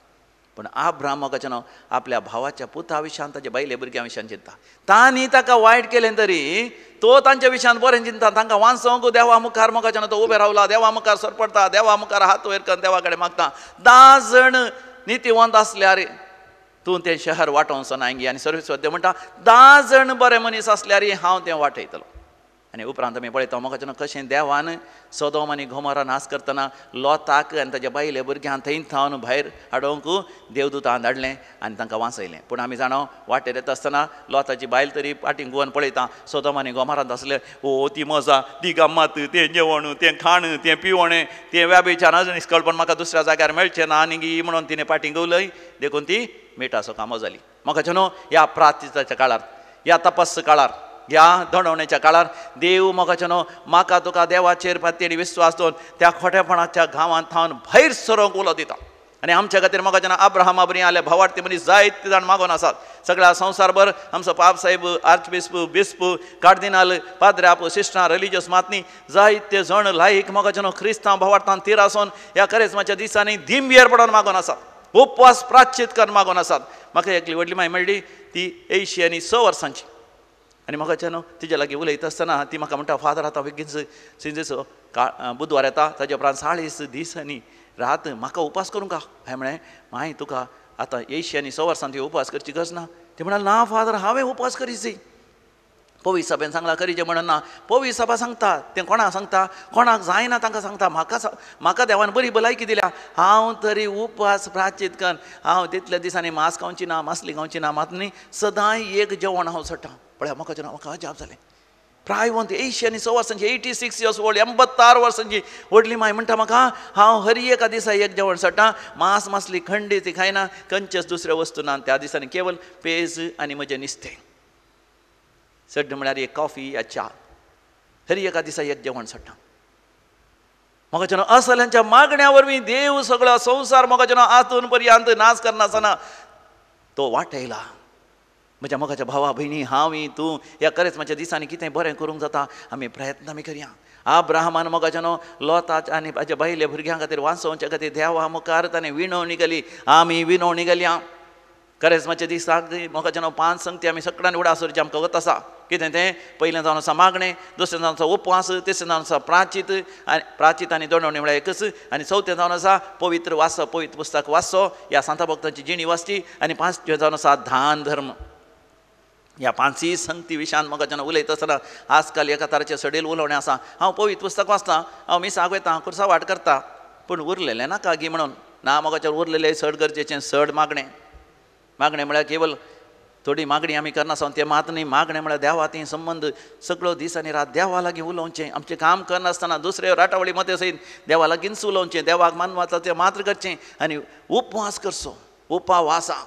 पण अब्राहम मोगाच्यान आपल्या भावाच्या पुता विशयान ताच्या बायले भुरग्यां विशयान चिंता. तांणी ताका वायट केलें तरी तो तांच्या विशयान बरें चिंता. तांकां वांचोंक देवा मुखार मोगाच्यान तो उबे रावला, देवा मुखार सरपडटा, देवा मुखार हात वयर करून देवा कडेन मागता. 10 जण नितीवंत असल्यार तूं तें शहर वांटोवचो ना गी. आनी सर्वेस्वर म्हणटा 10 जण बरे मनीस असल्यार हांव तें वाटयतलो. आनी उपरांत आमी पळयता मोगाच्यान कशें देवान सोदोम आनी गोमोरा नाश करतना लोताक आनी ताच्या बायले भुरग्यांक थंय थावन भायर हाडोवंक देवदूतान धाडलें आनी तांकां वाचयलें. पूण आमी जाणो वाटेर येता आसतना लोताची बायल तरी फाटीं गोवन पळयता सोदोम आनी गोमोरांत आसले. ओ ती मजा, ती गम्मत, तें जेवण, तें खाण, तें पिवणें, तें व्याभिचार निश्कळपण म्हाका दुसऱ्या जाग्यार मेळचें ना आनी गी म्हणून तिणें फाटीं गवलय. देखून ती मिठाचो कामो जाली. मोगाच्यान ह्या प्रार्थीताच्या काळार, ह्या तपस्स काळार, ह्या धडवण्याच्या काळार देव मोगाच्यान म्हाका तुका देवाचेर पातयेर विश्वास दवरून त्या खोटेपणाच्या गांवांत थावन भायर सरोंक उलो दिता. आनी आमच्या खातीर मोगाच्यान अब्राहमा बरी आले भावार्थी मनीस जायते जाण मागोन आसात. सगळ्या संवसारभर आमचो पाप साहेब, आर्चबिस्प, बिस्प, कार्दिनाल, पाद्र्याप, सिस्टां, रिलिजियस मातनी जायते जण लायक मोगाच्यान क्रिस्तांव भावार्थान तीर आसून ह्या करेस्माच्या दिसांनी धिंबेर पडोन मागोन आसात. उपवास प्राश्चित करून मागोन आसात. म्हाका एकली व्हडली माय मेळ्ळी, ती 86 वर्सांची. आनी म्हाका तिजे लागीं उलयता आसतना ती म्हाका म्हणटा, फादर आतां बेगीनच सिंजेचो बुधवार येता, ताजे उपरांत 40 दीस आनी रात म्हाका उपास करूं का? हांवें म्हळें माय तुका आतां 86 वर्सां तुवें उपास करची गरज ना. ते म्हणाल ना फादर हांवें उपास करीची. पवित्र सभेन सांगला करीचें म्हणून ना. पवित्र सभा सांगता तें कोणाक सांगता, कोणाक जायना तांकां सांगता. म्हाका देवान बरी भलायकी दिल्या. हांव तरी उपास प्राश्चित करून हांव तितल्या दिसांनी मांस खावची ना, मासली खावची ना, मात न्ही सदां एक जेवण हांव सोडटा. पळय म्हाका म्हाका अजाप जालें. प्रायवंत 86 वर्सांची, 86 इयर्स ओल्ड, 86 वर्सांची व्हडली माय म्हणटा म्हाका हांव हरी एका दिसा एक जेवण सोडटा. मांस मासली खंडी ती खायना, खंयचेच दुसऱ्यो वस्तू ना. त्या दिसांनी केवळ पेज आनी म्हजें नुस्तें. सड्ड म्हळ्यार एक कॉफी या च्या. हरी एका दिसा एक जेवण सोडटा. मोगाच्यान असल्यांच्या मागण्या वरवीं देव सगळो संवसार मोगाच्यान आतून पर्यंत नाश करनासतना तो वाटयला. म्हज्या मोगाच्या भावा भयणी, हांव तूं ह्या करेस्माच्या दिसांनी कितें बरें करूंक जाता आमी प्रयत्न आमी करया. अब्राहमान मोगाच्यान लोताच आनी ताच्या बायले भुरग्यां खातीर वाचोवच्या खातीर देवा मुखार ताणें विणवणी केली. आमी विणवणी केल्या. करेस्माच्या दिसाक मोगाच्यान 5 संगती आमी सगळ्यांनी उडासुरची आमकां वत आसा. कितें तें पयलें जावन आसा मागणें, दुसरें जावन आसा उपवास, तिसरें जावन आसा प्राचीत आनी दोडवणी म्हळ्यार एकच, आनी चवथें जावन आसा पवित्र वाचो, पवित्र पुस्तक वाचो, ह्या सांता भक्तांची जिणी वाचची, आनी 5वें जावन आसा दान धर्म. ह्या 5 संगती विशयान मोगाच्यान उलयता आसतना आजकाल एका तराचें सडेल उलोवणें आसा. हांव पवित्र पुस्तक वाचतां, हांव मिसाक वयतां, कुर्सा वाट करता, पूण उरलेलें नाका गी म्हणून ना. मोगाच्यान उरलेलें चड गरजेचें चड मागणें. मागणें म्हळ्यार केवळ थोडी मागणी आमी करनासतना तें मात न्ही. मागणें म्हळ्यार देवा ती संबंद सगळो दीस आनी रात देवा लागीं उलोवचें. आमचें काम करनासतना दुसरे राटावळी मते सयत देवा लागींच उलोवचें, देवाक मानवाचो तें मात्र करचें आनी उपवास करचो. उपवासा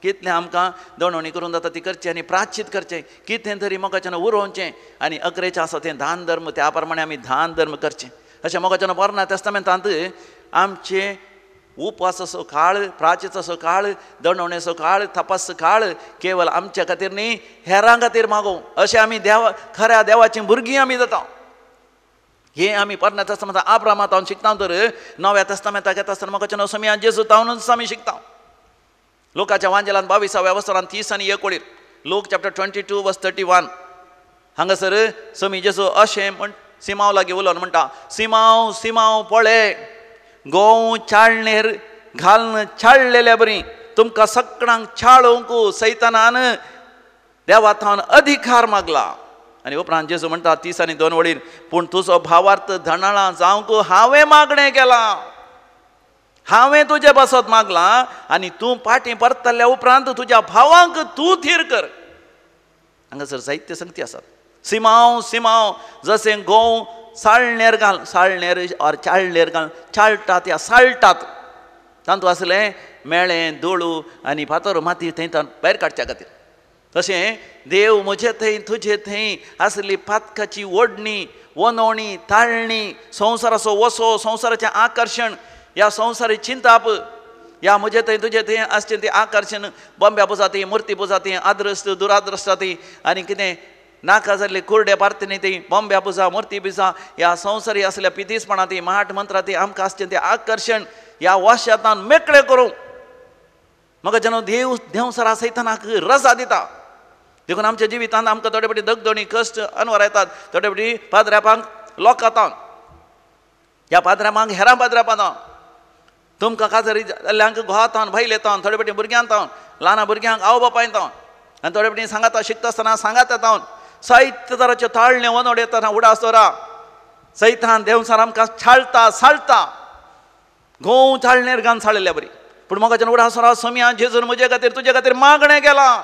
कितलें आमकां दोणवणी करून जाता ती करची आनी प्राश्चित करचें. कितें तरी मोगाच्यान उरोवचें आनी 11चें आसा तें दान धर्म, त्या प्रमाणे आमी दान धर्म करचें. अशें मोगाच्यान पोरना तेस्तामेंतांत आमचें उपवासाचो काळ, प्राचीचो काळ, दंडवणेचो काळ, तपास काळ केवळ आमच्या खातीर न्ही, हेरां खातीर मागोव. अशें आमी खऱ्या देवाचीं भुरगीं आमी जाता. हे आमी पोरण्या तेस्तामेंतांत अब्राहमांत हांव शिकता. तर नव्या तेस्तामेंताक येता आसतना मोगाच्यान समियान जेजू तावनूच आमी शिकता. लोकाच्या वांजेलांत 22व्या वसरांत 30 आनी 1 वडीर, लोक चॅप्टर 22 वर्स 31 हांगासर समी जेजू अशें सिमांव लागीं उलोवन म्हणटा, सिमांव सिमांव पळय, गोव चाळणेर घालन चाळलेल्या बरी तुमकां सगळ्यांक चाळोवंक सैतानान देवा थावन अधिकार मागला. आनी उपरांत जेजू म्हणटा 30 आनी 2 वडीर, पूण तुजो भावार्थ धनाळा जावंक हांवें मागणें केलां. हांवें तुजे बसत मागला आनी तूं फाटीं परतल्या उपरांत तुज्या भावांक तूं थीर कर. हांगासर जायत्यो संगती आसात. सिमांव सिमांव जशें गोव साळणेर ऑर चाळणेर घाल चाळटात या साळटात, तांतू आसलें मेळें दोळू आनी फातर माती थंय भायर काडच्या खातीर, तशें देव म्हजे थंय तुजे थंय आसली पातकाची ओडणी, वनवणी, ताळणी, संवसाराचो वसो, संवसाराचें आकर्शण, ह्या संवसारी चिंताप, ह्या म्हजे थंय तुजे थंय आसचें तें आकर्शण, बॉम्ब्या पुजाती, मूर्ती पुजाती, आद्रश्ट दुराद्रश्टाती आनी कितें नाका जाल्ले कुर्डे पार्थिनी ती बॉम्ब्या पुजा, मूर्ती पुजा, ह्या संवसारी असल्या पितीसपणा ती माट मंत्रा ती आमकां आसचें तें आकर्शण ह्या वशांतल्यान मेकळें करूंक म्हाका जेन्ना देव सरा सैतानाक रजा दिता देखून आमच्या जिवितांत आमकां थोडे फावटी दगदणी कश्ट अनवर येतात, थोडे फावटी पाद्र्यापांक लोक येता, ह्या पाद्र्यापांक हेरां पाद्र्यापां तुमकां काजरी जाल्ल्यांक घोवातावन भायल येता, थोडे फावटी भुरग्यांक ल्हान भुरग्यांक आवय बापायन आनी थोडे फावटी सांगाता शिकता आसतना सांगात येता, साहित्य तराच्यो ताळण्यो वनोड येतना उडासोरा सैतान देवसार आमकां छाळटा साळटा, घोव चाळणेर घालून साळयल्या बरी. पूण म्हाका उडासोरा सोम्या जेजून म्हजे खातीर तुजे खातीर मागणें केलां.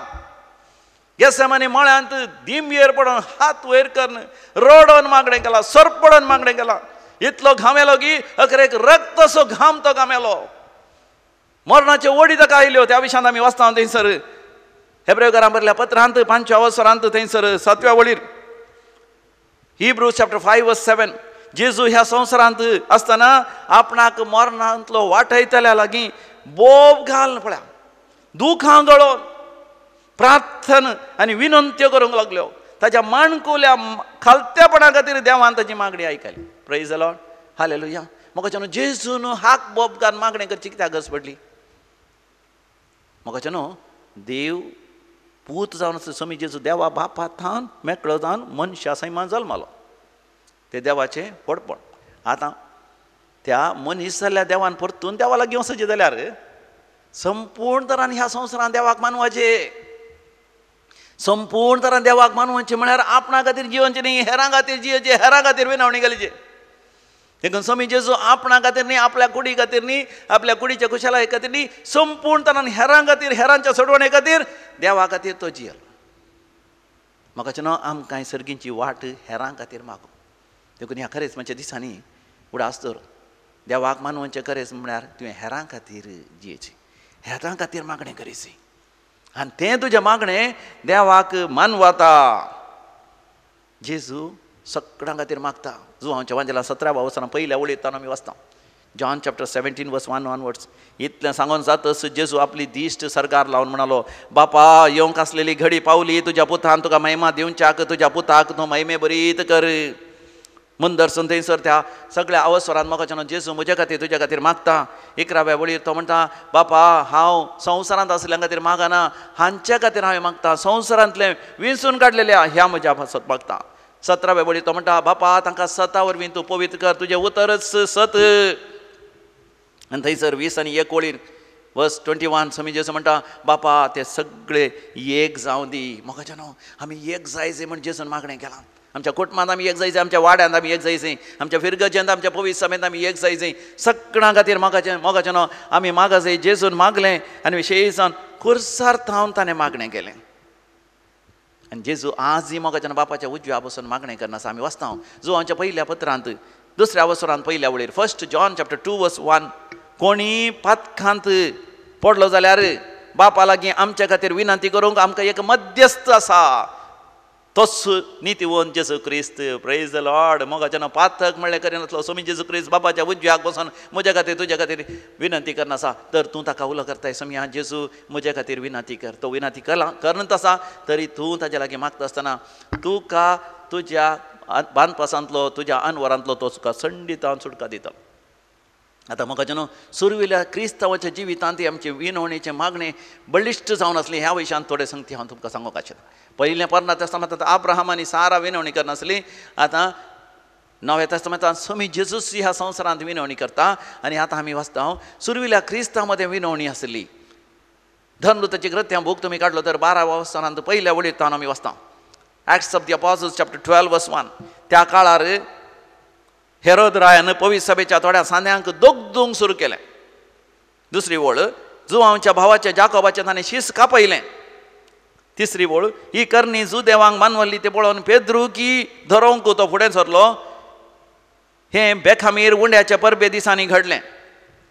गेसेमानी मळ्यांत दिंबयेर पडोन हात वयर करून रडोन मागणें केलां, सरपडोन मागणें केलां. इतलो घाम येलो की अखेरेक रक्तसो घाम तो घाम येलो. मरणाच्यो ओडी ताका आयल्यो. त्या विशयान आमी वाचता थंयसर हेब्रेकारांक बरयल्ल्या पत्रांत 5व्या अवसरांत थंयसर 7व्या वळीर Hebrews chapter 5 verse 7 जेजू ह्या संवसारांत आसतना आपणाक मरणांतलो वाटयतल्या लागीं बोब घालन पळया, दुखां गळोवन प्रार्थना आनी विनंत्यो करूंक लागल्यो. ताच्या माणकुल्या खालत्यापणा खातीर देवान ताची मागणी आयकली. Praise the lord, hallelujah. म्हाका जेजून हाक बोब घालून मागणी करची कित्याक गरज पडली? म्हाका देव पूत जावन समी जेजू देवा बापा थान मेकळो जावन मनशा सैमान जल्मालो. ते देवाचे पडपण. आतां त्या मनीस जाल्ल्या देवान परतून देवा लागीं वचचें जाल्यार संपूर्ण तरान ह्या संवसारांत देवाक मानवाचे, संपूर्ण तरान देवाक मानवाचें म्हळ्यार आपणा खातीर जिवनचें न्ही, हेरां खातीर जियेचें, हेरां खातीर विनवणी केलीचे. देखून समी जेजू आपणा खातीर न्ही, आपल्या कुडी खातीर न्ही, आपल्या कुडीच्या खुशालाये खातीर न्ही, संपूर्ण तरान हेरां खातीर, हेरांच्या सोडवणे खातीर, देवा खातीर तो जियेलो. म्हाका आमकां सर्गींची वाट हेरां खातीर मागूं. देखून ह्या खरेंच म्हणजे दिसांनी उडास तर देवाक मानवाचें खरेंच म्हळ्यार तुवें हेरां खातीर जियेचें, हेरां खातीर मागणें करीची. आनी तें तुजें मागणें देवाक मानवता. जेजू सगळ्यां खातीर मागता. जुवांच्या वांजेला 17व्या अवसरान पयल्या वळींत आमी वाचता जॉन चॅप्टर 17 वर्स 1 ऑनवर्ड्स. इतलें सांगून जातच जेजू आपली दिश्ट सरकार लावन म्हणालो, बापा येवंक आसलेली घडी पावली, तुज्या पुतान तुका महिमा दिवच्याक, तुज्या पुताक तूं महिमे बरीत कर. मन दर्शन थंयसर त्या सगळ्या अवसरांत म्हाका जेजू म्हजे खातीर तुज्या खातीर मागता. 11व्या वळीर तो म्हणटा, बापा हांव संवसारांत आसल्या खातीर मागना, हांच्या खातीर हांवें मागता, संवसारांतले विंचून काडलेल्या ह्या म्हज्या सत मागता. 17व्या वळीर तो म्हणटा, बापा तांकां सता वरवीं तूं पवित्र कर, तुजें उतरच सत. आनी थंयसर 20 आनी 1 वळीर वर्स 21 समी जेजू म्हणटा, बापा ते सगळे एक जावं दी. म्हाका आमी एक जायचे म्हण जेजून मागणें केलां. आमच्या कुटुंबांत आमी एक जायचे, आमच्या वाड्यांत आमी एक जायचे, आमच्या फिरगजेंत, आमच्या पवित्र सभेंत आमी एक जायचे. सगळ्यां खातीर म्हाका आमी मागचे जेजून मागलें आनी विशेशान खुर्सार थावन ताणें मागणें केलें. आनी जेजू आजय म्हाका बापाच्या उजव्या बसून मागणें करना आसा. आमी वाचता जुवांच्या पयल्या पत्रांत 2ऱ्या अवसरांत पयल्या वळीर 1 जॉन चॅप्टर 2 वर्स 1 कोणी पातखांत पडलो जाल्यार बापा लागीं आमच्या खातीर विनंती करूंक आमकां एक मध्यस्थ आसा, तोच नितीवन जेजू क्रिस्त. Praise the Lord. म्हाका पातक म्हणलें करिनासलो. समी जेजू क्रिस्त बापाच्या उजव्याक बसून म्हज्या खातीर तुज्या खातीर विनंती करना आसा. तर तूं ताका उलो करताय, समी हा जेजू म्हज्या खातीर विनंती कर. तो विनंती करत आसा तरी तूं ताच्या लागीं मागता आसतना तुका तुज्या बांदपासांतलो, तुज्या अनवरांतलो तो तुका संडितान सुटका दिता. आतां म्हाका सुरविल्या क्रिस्तांवाच्या जिवितांत आमचे विनवणेचे मागणें बळिश्ट जावन आसली. ह्या विशयान थोडे संगती हांव तुमकां सांगूंक आशिल्लें. पयलें परना तेस्तामेंतांत अब्राहम आनी सारा विनवणी करनासली. आतां नव्या तेस्तामेंतांत समी जेजूस ह्या संवसारांत विनवणी करता. आनी आतां आमी वाचता सुरविल्या क्रिस्तां मदें विनवणी आसली. धर्मदूताची कृत्यां बूक तुमी काडलो तर 12व्या अवसरांत पयल्या वळीर आमी वाचता Acts of the Apostles chapter 12 verse 1. त्या काळार हेरोद रायान पवित्र सभेच्या थोड्या सांद्यांक दोगदूंक सुरू केलें. दुसरी वळ जुवांच्या भावाच्या जाकोबाचें ताणें शीस कापयलें. तिसरी वळ ही करणी जू देवांक मानवल्ली ते पळोवन पेद्रू की धरोंक तो फुडें सरलो. हें बेखामीर उंड्याच्या परबे दिसांनी घडलें.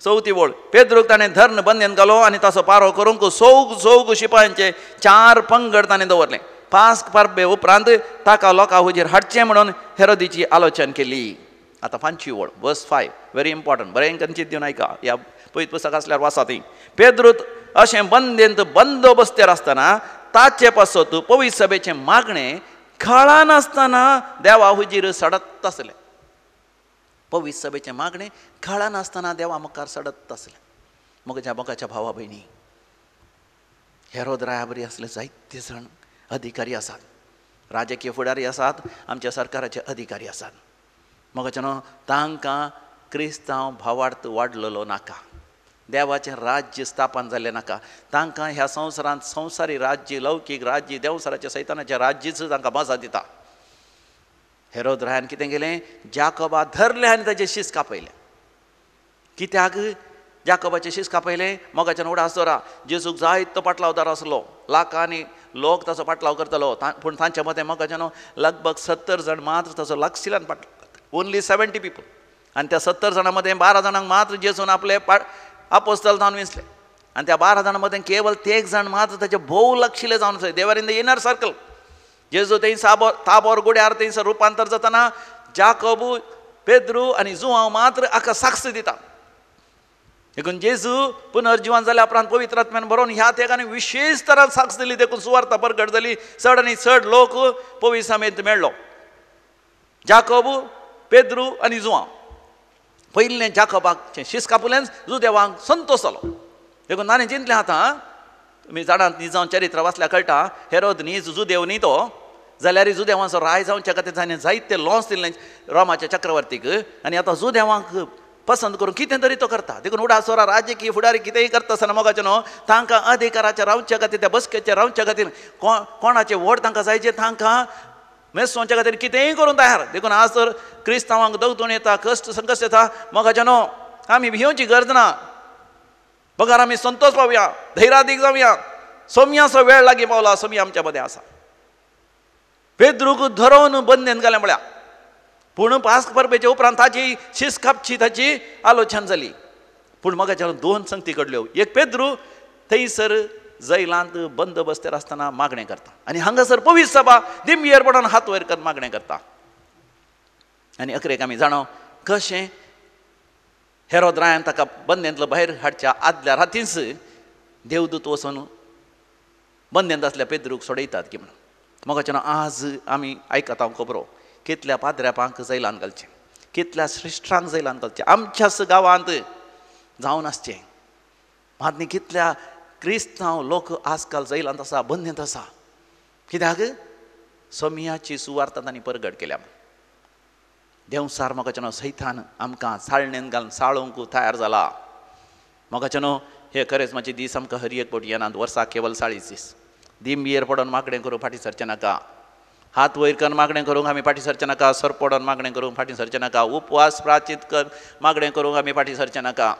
चवथी वळ पेद्रूक ताणें धर्न बंदेन घालो आनी ताचो पारो करूंक सोग शिपायांचे 4 पंगड ताणें दवरले. 5 परबे उपरांत ताका लोकां हुजीर हाडचें म्हणून हेरोदीची आलोचना केली. आतां 5वी वळ वर्स 5 व्हेरी इम्पॉर्टंट. बरें कन्चित दिवन आयका. ह्या पयत पुस्तक आसल्यार वाचा ती. पेद्रूत अशें बंदेंत बंदोबस्तेर आसतना ताचे पासत पवित्र सभेचें मागणें खळा नासतना देवा हुजीर सडत आसलें. पवित्र सभेचें मागणें खळा नासतना देवा मुखार सडत आसलें. म्हज्या मोगाच्या भावा भयणी, हेरोदराया बरी असले जायते जण अधिकारी आसात, राजकीय फुडारी आसात, आमच्या सरकाराचे अधिकारी आसात. मगच्यान तांकां क्रिस्तांव भावार्थ वाडलेलो नाका, देवाचें राज्य स्थापन जाल्लें नाका. तांकां ह्या संवसारांत संवसारी राज्य, लौकीक राज्य, देवसाराचें सैतानाचें राज्यच तांकां मजा दिता. हेरोदरायान कितें केलें, जाकोबा धरलें आनी ताचें शीस कापयलें. कित्याक जाकोबाचें शीस कापयलें? मोगाच्यान उडास दवरा. जेजूक जायतो पाटलावदार आसलो, लाखांनी लोक ताचो पाटलाव करतलो, पूण तांच्या मतें मोगाच्यान लगभग 70 जण मात्र ताचो लागशिल्ल्यान पाटलाव, ओन्ली 70 पीपल. आनी त्या 70 जाणां मदें 12 जाणांक मात्र जेजून आपले आपोस्तल जावन विसले. आनी त्या 12 जाणां मदें केवल 1 जाण मात्र ताचे भोव लागशिल्ले जावन आसात. देवर इन द इनर सर्कल. जेजू थंय ताबोर गुड्यार थंयसर रुपांतर जातना जाकोबू, पेद्रू आनी जुआंव मात्र हाका साक्ष दिता. देखून जेजू पुनर्जिवन जाल्या उपरांत पवित्र आत्म्यान भरोवन ह्या तेगांनी विशेष तरान साक्ष दिली. देखून सुवार्ता प्रगट जाली. चड आनी चड लोक पवित्र समेत मेळ्ळो. जाकोबू, पेद्रू आनी जुआंव. पयलें जाकोबाक शीस कापलें, जुदेवांक संतोश जालो. देखून ताणें चिंतलें, आतां तुमी जाणात न्ही, जावं चरित्र वाचल्यार कळटा, हेरोद न्ही जुदेव न्ही तो, जाल्यार जुदेवांचो राय जावच्या खातीर ताणें जायते लॉस दिल्लें रोमाच्या चक्रवर्तीक. आनी आतां जुदेवांक पसंत करून कितें तरी तो करता. देखून उडासोरा राजकीय फुडारी कितेंय करता आसतना मोगाचें न्हू, तांकां अधिकाराचेर रावच्या खातीर, त्या बसकेचेर रावच्या खातीर कोणाचें वोट तांकां जायचें, तांकां मेसोवच्या खातीर कितेंय करून तयार. देखून आज तर क्रिस्तांवांक दवतून येता, कश्ट संकश्ट येता, मोगाचें न्हू, आमी भिवची गरज ना. बगार आमी संतोश पावया, धैर्यादीक जावया. सोमयाचो वेळ लागीं पावला, सोमया आमच्या मदें आसा. पेद्रूक धरून बंदेन घालें म्हळ्यार, पूण पास्क परबेचे उपरांत ताची शीस कापची ताची आलोचना जाली. पूण मोगाच्यान 2 संगती घडल्यो. एक पेद्रू थंयसर जैलांत बंद बसतेर आसतना मागणें करता, आनी हांगासर पवित्र सभा दिमयेर पडोन हात वयर करन मागणें करता. आनी अकरेक आमी जाणो कशें हेरोदरायान ताका बंदेंतलो भायर हाडच्या आदल्या रातींच देवदूत वचून बंदेंत आसल्या पेद्रूक सोडयतात की म्हणून. मोगाच्यान आज आमी आयकता खबरो, कितल्या पाद्र्यापांक जैलान घालचें, कितल्या श्रेश्ठांक जैलान घालचें. आमच्याच गांवांत जावन आसचें. मात कितल्या क्रिस्तांव लोक आजकाल जैलांत आसा, बंदेंत आसा. कित्याक सोमयाची सुवार्ता तांणी प्रगट केल्या. देवसार मोगाच्यान सैतान आमकां साळणेन घालून साळोवंक तयार जाला. मोगाच्यान हे करेजमाचे दीस आमकां हर एक फावटी येनात, वर्साक केवल 40 दीस. दिमयेर पडोन मागणें करून फाटीं सरचें नाका. हात वयर करून मागणें करूंक आमी फाटीं सरचें नाका. सर पडोन मागणें करूंक फाटीं सरचें नाका. उपवास प्राचीत कर मागणें करूंक आमी फाटीं सरचें नाका.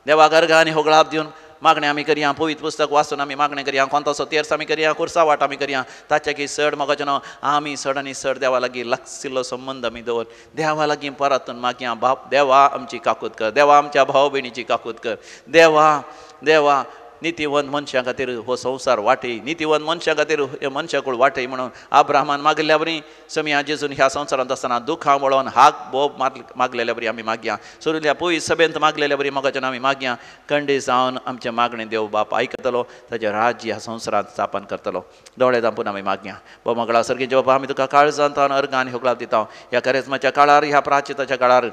देवाक अर्घा आनी होगळाप दिवन मागणें आमी करया. पवित्र पुस्तक वाचून आमी मागणें करया. कोंताचो तेर्स आमी करया, कुर्सा वाट आमी करया. ताचे की चड मोगाचें आमी चड आनी चड देवा लागीं लागशिल्लो संबंद आमी दवर. देवा लागीं परतून मागया, बाप देवा आमची काकूत कर, देवा आमच्या भाव भयणीची काकूत कर. देवा देवा नितीवंत मनशा खातीर हो संवसार वाटय, नितीवंत मनशा खातीर हे मनशाकूळ वाटय म्हणून अब्राहमान मागल्या बरी. समया जेजून ह्या संवसारांत आसतना दुखां वळोन हाक बोब मागलेल्या बरी आमी मागया. सोरिल्ल्या पयस सभेंत मागलेल्या बरी मोगाच्यान आमी मागया. खंडे जावन आमचें मागणें देव बाप आयकतलो, ताचें राज्य ह्या संवसारांत स्थापन करतलो. दोळे धांपून आमी मागया. बो मोगळा सर्गेचे बाबा, आमी तुका काळजांत अर्घ आनी होगळाप दिता. ह्या करेजमाच्या काळार, ह्या प्राचिताच्या काळार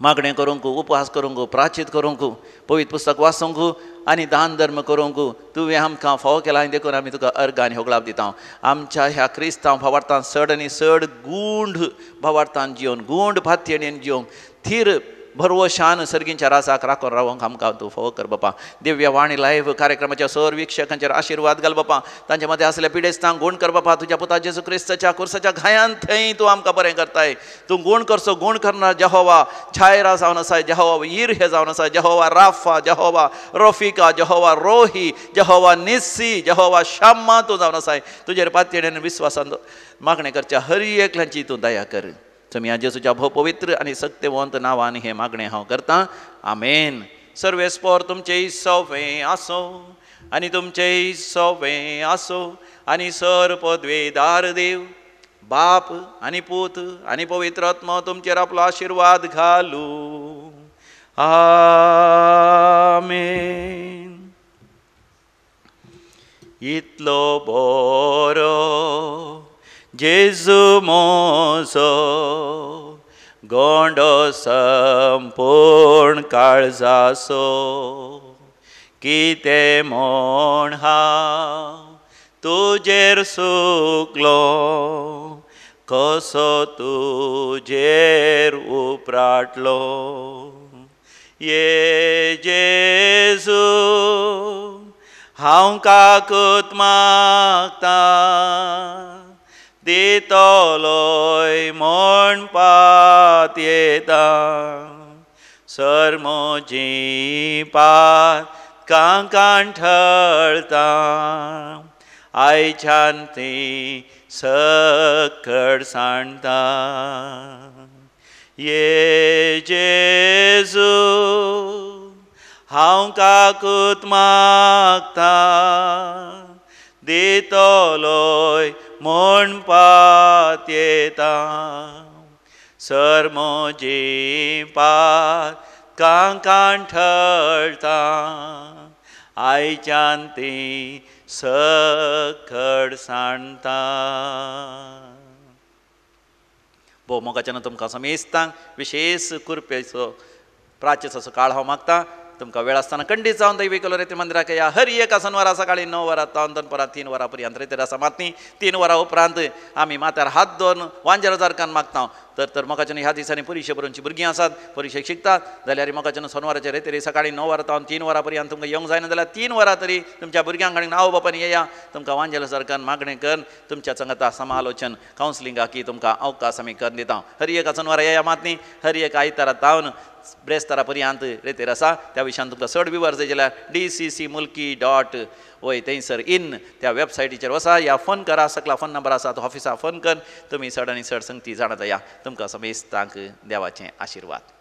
मागणें करूंक, उपवास करूंक, प्राचीत करूंक, पवित्र पुस्तक वाचूंक आनी दान धर्म करूंक तुवें आमकां फावो केला. आनी देखून आमी तुका अर्घ आनी होगळाप दिता. आमच्या ह्या क्रिस्तांव भावार्थान चड आनी चड गूंढ भावार्थान जिवन, गूंढ भात्येणेन जिवंक, थीर भरवशान सर्गींच्या रासाक राखून रावंक आमकां तूं फावो कर बापा. दिव्य वाणी लायव्ह कार्यक्रमाच्या सर विक्षकांचेर आशिर्वाद घाल बापा. तांचे मदें आसल्या पिडेस्तांक गूण कर बापा. तुज्या पुता जेजू क्रिस्ताच्या कुर्साच्या घायांत थंय तूं आमकां बरें करताय. तूं गूण करचो, गूण करना जहोवा छायरा जावन आसाय, जहोवा ईर हे जावन आसाय, जहोवा राफा, जहोवा रफिका, जहोवा रोही, जहोवा निस्सी, जहोवा शाम्मा तूं जावन आसाय. तुजेर पातयेन विस्वासान मागणें करच्या हर एकल्यांची तूं दया कर. तुमी जेजूच्या भोव पवित्र आनी सत्यवंत नांवान हे मागणें हांव करतां. आमेन. सर्वेस्पोर तुमचेय सवें आसो आनी तुमचेय सवें आसो आनी सर पदवेदार देव बाप आनी पूत आनी पवित्र आत्मा तुमचेर आपलो आशिर्वाद घालूं. आमेन. इतलो बरो जेजू मोजो गोंडो संपूर्ण काळजाचो, कितें म्हूण हांव तुजेर सुकलो, कसो तुजेर उपराटलो. ये जेजू हांव काकूत मागता, दितलोय म्हणपात येता. सर म्हजी पात कांकान ठळता, आयच्यान ती सकट सांडता. ये जेजू हांव काकूत मागता, दितलोय म्हणपात येता. सर म्हजी पात कांकान ठळता, आयच्यान ती सकट सांडता. भोव मोगाच्यान तुमकां समेस्तांक विशेष कृपेचो प्राचीचो काळ हांव मागता. तुमकां वेळ आसतना खंडीत जावन दैवी कलोरेती मंदिराक या. हर एक शनिवारा सकाळी 9 वरां तावन दनपरां 3 वरां पर्यंत रेतीर आसा मातनी. 3 वरां उपरांत आमी माथ्यार हात दवरून वांजेलाजारकान मागता. तर मोगाच्यान ह्या दिसांनी परिक्षा बरोवची भुरगीं आसात, परिक्षेक शिकतात जाल्यार मोगाच्यान शनिवाराचे रेतीर सकाळी 9 वरां तावन 3 वरां पर्यंत तुमकां येवंक जायना जाल्यार 3 वरां तरी तुमच्या भुरग्यांक आनी आवय बापायन येया. तुमकां वांजेलाजारकान मागणें कर, तुमच्या संगता समालोचन कावन्सिलिंगाकी तुमकां अवकाश आमी कर दिता. हर एक शनिवारा येया मातनी. हर एक आयतारा तावन ब्रेस्तारा पर्यंत रेतीर आसा. त्या विशयान तुमकां चड विवर जाय जाल्यार dccmulki.oy थंयसर इन त्या वेबसायटीचेर वचा या फोन करा. सकला फोन नंबर आसा तो ऑफिसा फोन कर. तुमी चड आनी चड संगती जाणा जाया. तुमकां समेस्तांक देवाचें आशिर्वाद.